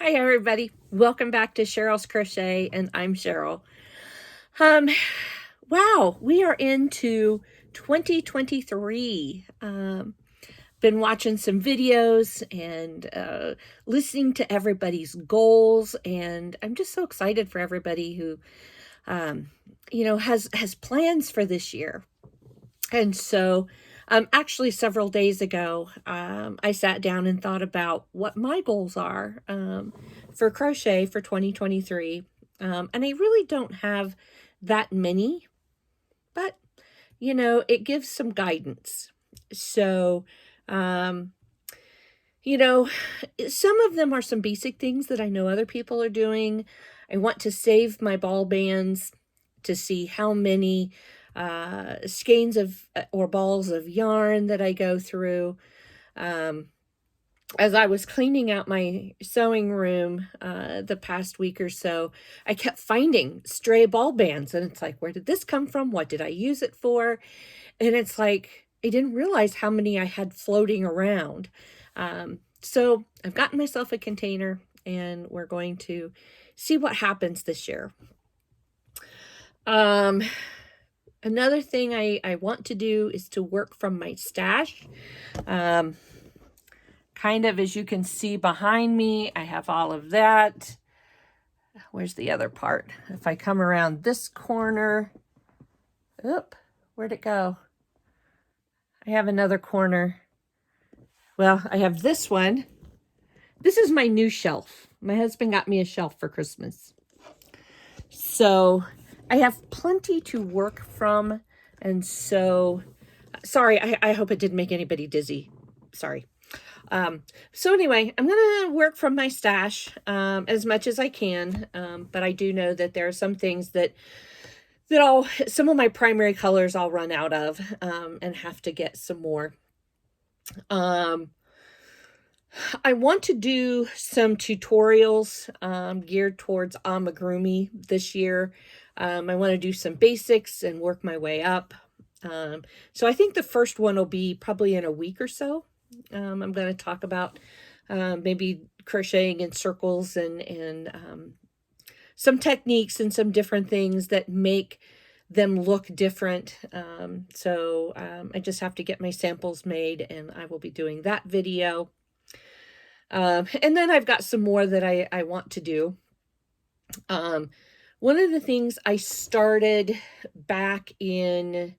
Hi everybody. Welcome back to Cheryl's Crochet, and I'm Cheryl. Um wow, we are into 2023. Been watching some videos and listening to everybody's goals, and I'm just so excited for everybody who has plans for this year. And so actually several days ago, I sat down and thought about what my goals are for crochet for 2023. And I really don't have that many, but it gives some guidance. So, um, you know, some of them are some basic things that I know other people are doing. I want to save my ball bands to see how many skeins of or balls of yarn that I go through. Um, as I was cleaning out my sewing room the past week or so, I kept finding stray ball bands, and it's like, where did this come from? What did I use it for? And it's like, I didn't realize how many I had floating around. So I've gotten myself a container, and we're going to see what happens this year. Um, Another thing I want to do is to work from my stash. Um, Kind of as you can see behind me, I have all of that. Where's the other part? If I come around this corner, oop, where'd it go? I have another corner. Well, I have this one. This is my new shelf. My husband got me a shelf for Christmas. So I have plenty to work from. And so, sorry, I hope it didn't make anybody dizzy. Sorry. So anyway, I'm going to work from my stash as much as I can. But I do know that there are some things that some of my primary colors I'll run out of and have to get some more. I want to do some tutorials geared towards amigurumi this year. I want to do some basics and work my way up. So I think the first one will be probably in a week or so. I'm going to talk about maybe crocheting in circles and some techniques and some different things that make them look different. I just have to get my samples made, and I will be doing that video. And then I've got some more that I want to do. One of the things I started back in,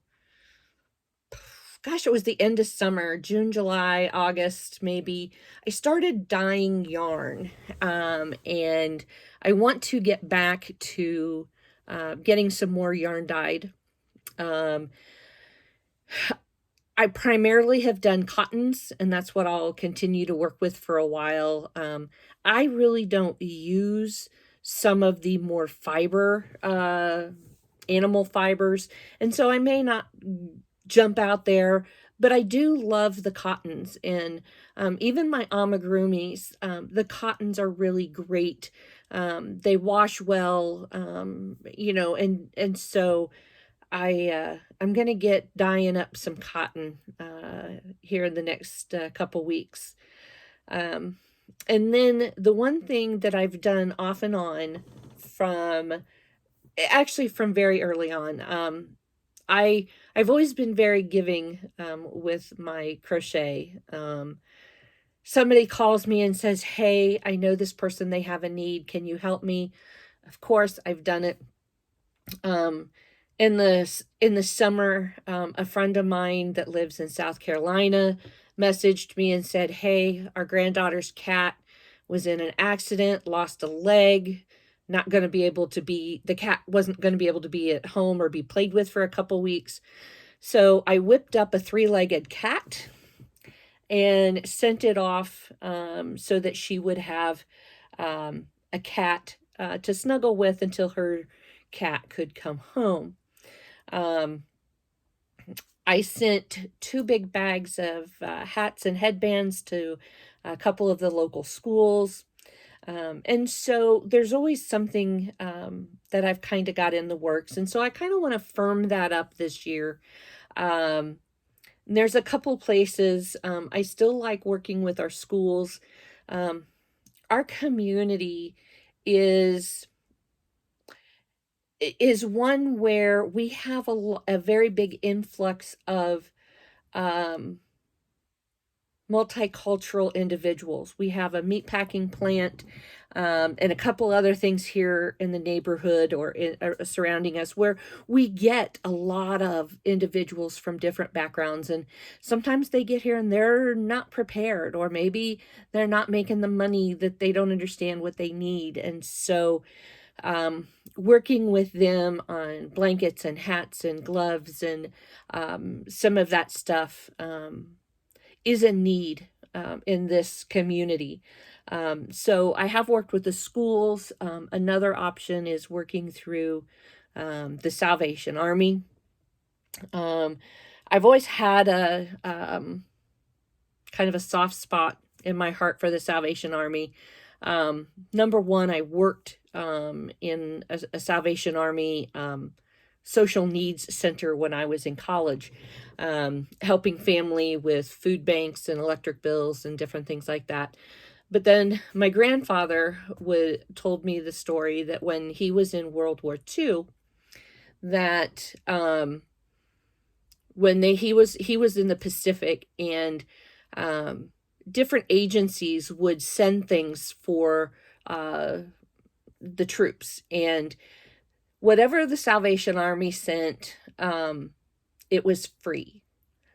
gosh, it was the end of summer, June, July, August, maybe. I started dyeing yarn. And I want to get back to getting some more yarn dyed. I primarily have done cottons, and that's what I'll continue to work with for a while. I really don't use some of the more animal fibers, and so I may not jump out there, but I do love the cottons, and even my amigurumis, the cottons are really great. They wash well, and so I'm gonna get dyeing up some cotton here in the next couple weeks. Um, and then the one thing that I've done off and on from very early on, I've always been very giving with my crochet. Somebody calls me and says, "Hey, I know this person, they have a need. Can you help me?" Of course, I've done it. In the summer, a friend of mine that lives in South Carolina messaged me and said, "Hey, our granddaughter's cat was in an accident, lost a leg, not going to be able to be, the cat wasn't going to be able to be at home or be played with for a couple weeks." So I whipped up a 3-legged cat and sent it off so that she would have a cat to snuggle with until her cat could come home. I sent 2 big bags of hats and headbands to a couple of the local schools. And so there's always something that I've kind of got in the works. And so I kind of want to firm that up this year. There's a couple places I still like working with our schools. our community is one where we have a very big influx of um, multicultural individuals. We have a meatpacking plant and a couple other things here in the neighborhood or surrounding us where we get a lot of individuals from different backgrounds. And sometimes they get here and they're not prepared, or maybe they're not making the money, that they don't understand what they need. And so working with them on blankets and hats and gloves and some of that stuff is a need in this community. So I have worked with the schools. Another option is working through the Salvation Army. I've always had a kind of a soft spot in my heart for the Salvation Army. Number one, I worked in a Salvation Army social needs center when I was in college, helping family with food banks and electric bills and different things like that. But then my grandfather told me the story that when he was in World War II, that when he was in the Pacific, and different agencies would send things for the troops, and whatever the Salvation Army sent, it was free.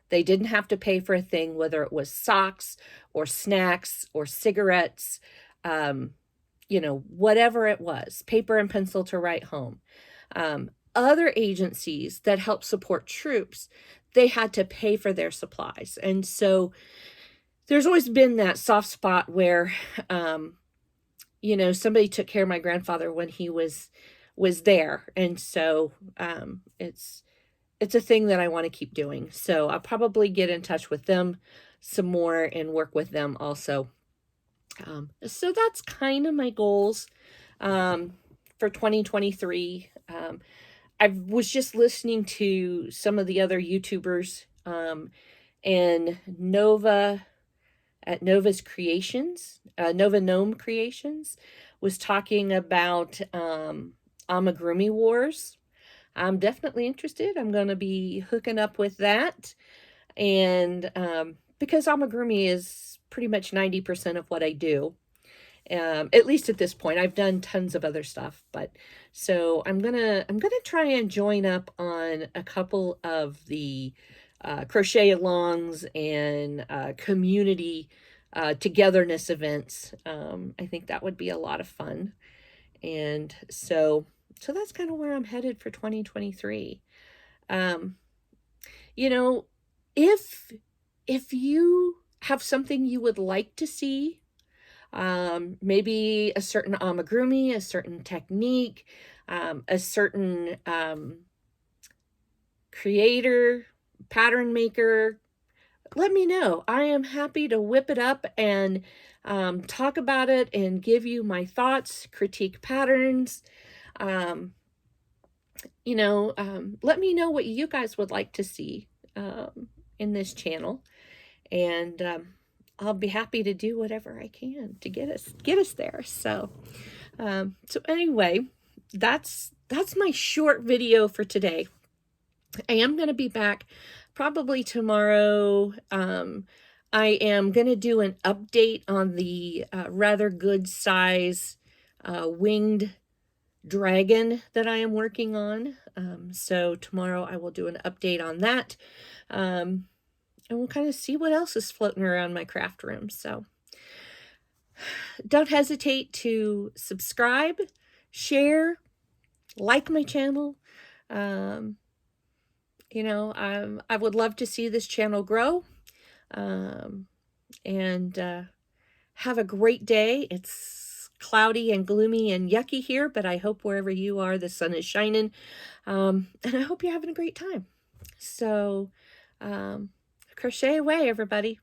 They didn't have to pay for a thing, whether it was socks or snacks or cigarettes, whatever it was, paper and pencil to write home. Other agencies that help support troops, they had to pay for their supplies. And so there's always been that soft spot where, somebody took care of my grandfather when he was there. And so it's a thing that I want to keep doing. So I'll probably get in touch with them some more and work with them also. So that's kind of my goals for 2023. I was just listening to some of the other YouTubers, and Nova's Creations, Nova Gnome Creations, was talking about amigurumi wars. I'm definitely interested. I'm going to be hooking up with that. And because amigurumi is pretty much 90% of what I do, at least at this point. I've done tons of other stuff, but so I'm gonna try and join up on a couple of the crochet alongs and community togetherness events. I think that would be a lot of fun. And so that's kind of where I'm headed for 2023. If you have something you would like to see, maybe a certain amigurumi, a certain technique, a certain creator, pattern maker, let me know. I am happy to whip it up and talk about it and give you my thoughts, critique patterns. Let me know what you guys would like to see in this channel, and I'll be happy to do whatever I can to get us there. So anyway, that's my short video for today. I am going to be back probably tomorrow. I am going to do an update on the rather good size winged dragon that I am working on. So tomorrow I will do an update on that. And we'll kind of see what else is floating around my craft room. So don't hesitate to subscribe, share, like my channel. I would love to see this channel grow. And have a great day. It's cloudy and gloomy and yucky here, but I hope wherever you are, the sun is shining. And I hope you're having a great time. So, crochet away, everybody.